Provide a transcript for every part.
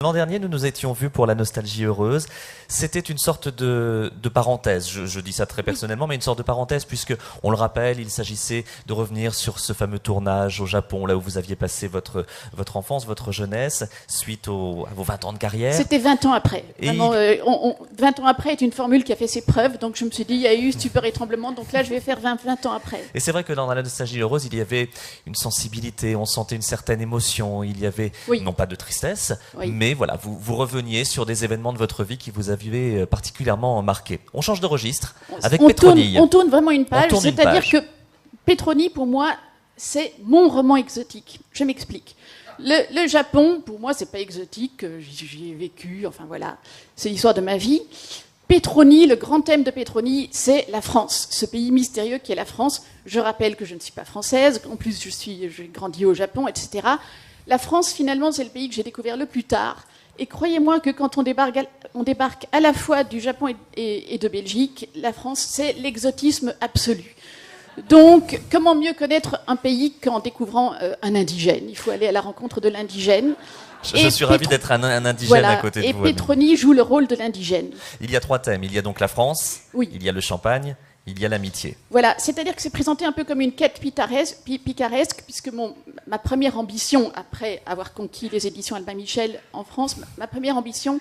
L'an dernier, nous nous étions vus pour la nostalgie heureuse. C'était une sorte de parenthèse, je dis ça très personnellement, mais une sorte de parenthèse puisque, on le rappelle, il s'agissait de revenir sur ce fameux tournage au Japon, là où vous aviez passé votre enfance, votre jeunesse, suite à vos 20 ans de carrière. C'était 20 ans après. Vraiment, 20 ans après est une formule qui a fait ses preuves, donc je me suis dit, il y a eu stupeur et tremblement, donc là je vais faire 20 ans après. Et c'est vrai que dans la nostalgie heureuse, il y avait une sensibilité, on sentait une certaine émotion, il y avait, non pas de tristesse, mais voilà, vous reveniez sur des événements de votre vie qui vous avaient particulièrement marqué. On change de registre avec Petroni. On tourne vraiment une page, c'est-à-dire que Petroni, pour moi, c'est mon roman exotique. Je m'explique. Le Japon, pour moi, c'est pas exotique, j'y ai vécu, enfin voilà, c'est l'histoire de ma vie. Petroni, le grand thème de Petroni, c'est la France, ce pays mystérieux qui est la France. Je rappelle que je ne suis pas française, en plus j'ai grandi au Japon, etc. La France, finalement, c'est le pays que j'ai découvert le plus tard. Et croyez-moi que quand on débarque à la fois du Japon et de Belgique, la France, c'est l'exotisme absolu. Donc, comment mieux connaître un pays qu'en découvrant un indigène? Il faut aller à la rencontre de l'indigène. Je suis ravi d'être un indigène à côté de vous. Et Petroni joue le rôle de l'indigène. Il y a 3 thèmes. Il y a donc la France, il y a le champagne, il y a l'amitié. Voilà, c'est-à-dire que c'est présenté un peu comme une quête picaresque, puisque ma première ambition, après avoir conquis les éditions Albin Michel en France, ma première ambition,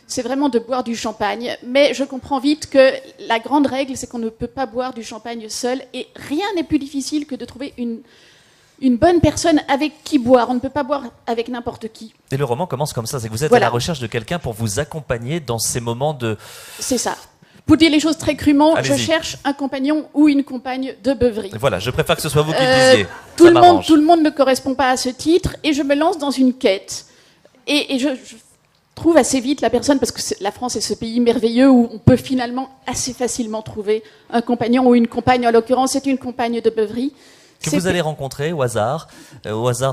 c'est vraiment de boire du champagne. Mais je comprends vite que la grande règle, c'est qu'on ne peut pas boire du champagne seul, et rien n'est plus difficile que de trouver une bonne personne avec qui boire. On ne peut pas boire avec n'importe qui. Et le roman commence comme ça, c'est que vous êtes à la recherche de quelqu'un pour vous accompagner dans ces moments de... C'est ça. Pour dire les choses très crûment, je cherche un compagnon ou une compagne de beuverie. Voilà, je préfère que ce soit vous qui le disiez. Tout le monde ne correspond pas à ce titre, et je me lance dans une quête. Et je trouve assez vite la personne, parce que la France est ce pays merveilleux où on peut finalement assez facilement trouver un compagnon ou une compagne. En l'occurrence, c'est une compagne de beuverie. Que vous allez rencontrer au hasard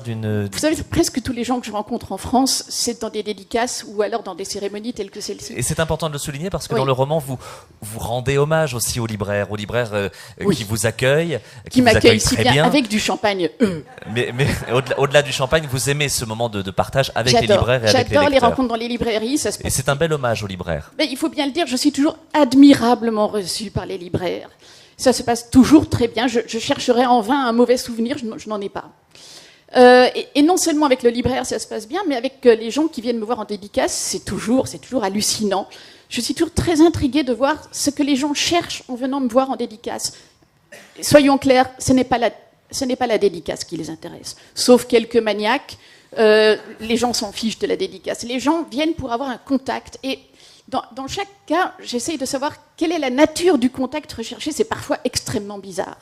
d'une... Vous savez, presque tous les gens que je rencontre en France, c'est dans des dédicaces ou alors dans des cérémonies telles que celle-ci. Et c'est important de le souligner parce que dans le roman, vous rendez hommage aussi aux libraires qui vous accueillent, qui m'accueillent si bien avec du champagne. Mais au-delà du champagne, vous aimez ce moment de partage avec les libraires et avec les lecteurs. J'adore les rencontres dans les librairies. Ça se passe. Et c'est un bel hommage aux libraires. Mais il faut bien le dire, je suis toujours admirablement reçue par les libraires. Ça se passe toujours très bien. Je chercherai en vain un mauvais souvenir, je n'en ai pas. Et non seulement avec le libraire, ça se passe bien, mais avec les gens qui viennent me voir en dédicace, c'est toujours hallucinant. Je suis toujours très intriguée de voir ce que les gens cherchent en venant me voir en dédicace. Soyons clairs, ce n'est pas la dédicace qui les intéresse. Sauf quelques maniaques, les gens s'en fichent de la dédicace. Les gens viennent pour avoir un contact. Et dans chaque cas, j'essaye de savoir quelle est la nature du contact recherché. C'est parfois extrêmement bizarre.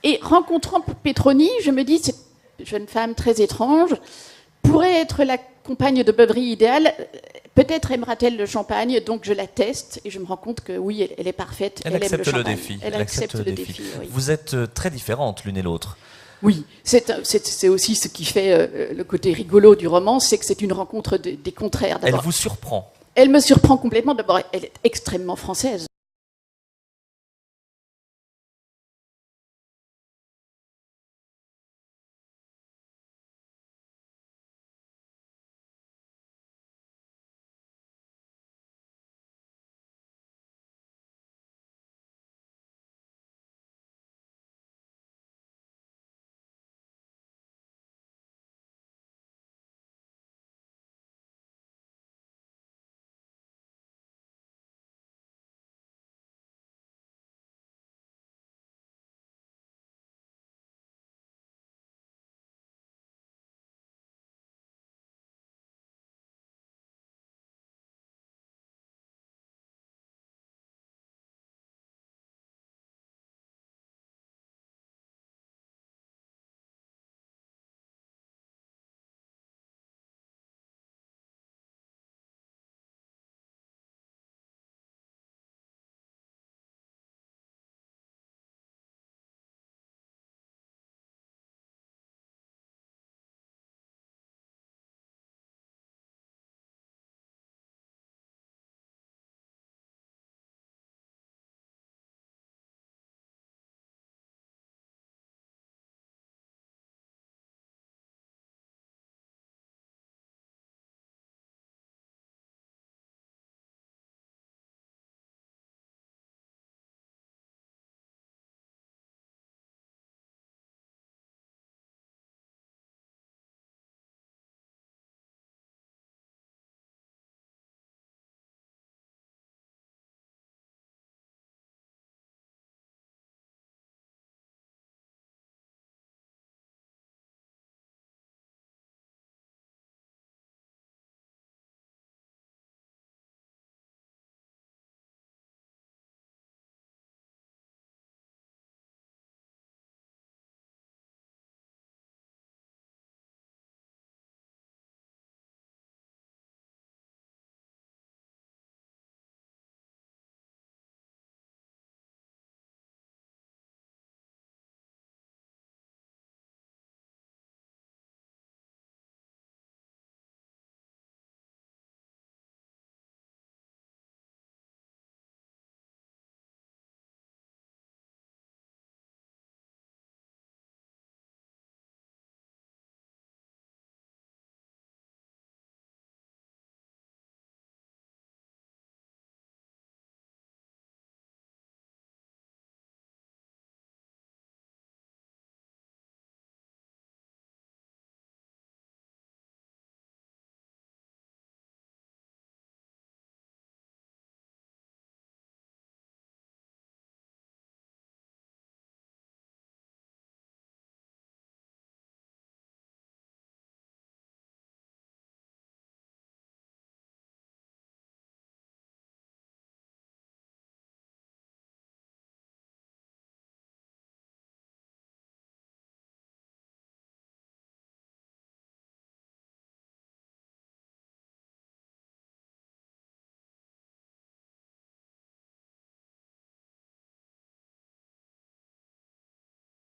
Et rencontrant Petroni, je me dis, cette jeune femme très étrange pourrait être la compagne de beuverie idéale. Peut-être aimera-t-elle le champagne, donc je la teste et je me rends compte que oui, elle est parfaite. Elle accepte le défi. Elle accepte le défi. Oui. Vous êtes très différentes l'une et l'autre. Oui, c'est aussi ce qui fait le côté rigolo du roman, c'est que c'est une rencontre des contraires. Elle vous surprend. Elle me surprend complètement. D'abord, elle est extrêmement française.